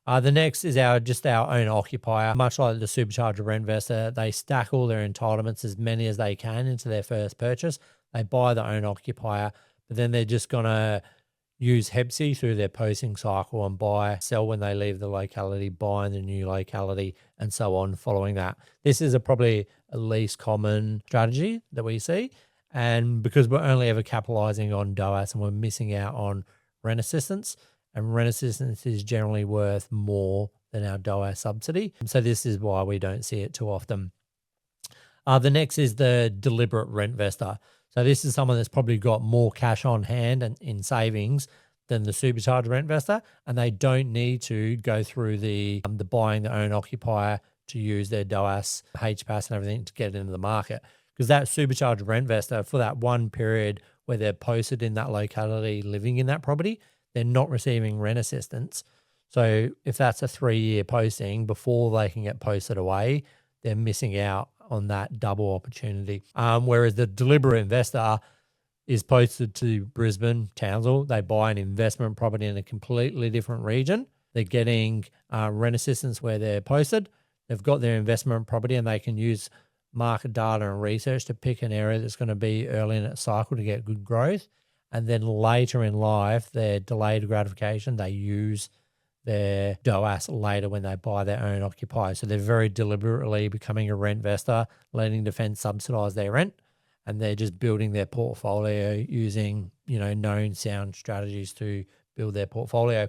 The next is just our owner occupier. Much like the supercharger Rentvestor, they stack all their entitlements, as many as they can, into their first purchase. They buy the owner occupier, but then they're just going to use HEPC through their posting cycle and sell when they leave the locality, buy in the new locality, and so on following that. This is probably a least common strategy that we see. And because we're only ever capitalizing on DHOAS and we're missing out on rent assistance, and rent assistance is generally worth more than our DHOAS subsidy. So this is why we don't see it too often. The next is the deliberate rentvestor. So this is someone that's probably got more cash on hand and in savings than the supercharged rentvestor, and they don't need to go through the buying the own occupier to use their DHOAS, HPAS and everything to get into the market. Because that supercharged rentvestor, for that one period where they're posted in that locality living in that property, they're not receiving rent assistance. So if that's a 3-year posting, before they can get posted away, they're missing out on that double opportunity. Whereas the deliberate investor is posted to Brisbane, Townsville. They buy an investment property in a completely different region. They're getting rent assistance where they're posted. They've got their investment property and they can use market data and research to pick an area that's going to be early in its cycle to get good growth. And then later in life, their delayed gratification, they use their DHOAS later when they buy their own occupier. So they're very deliberately becoming a rentvestor, letting Defence subsidise their rent, and they're just building their portfolio using, known sound strategies to build their portfolio.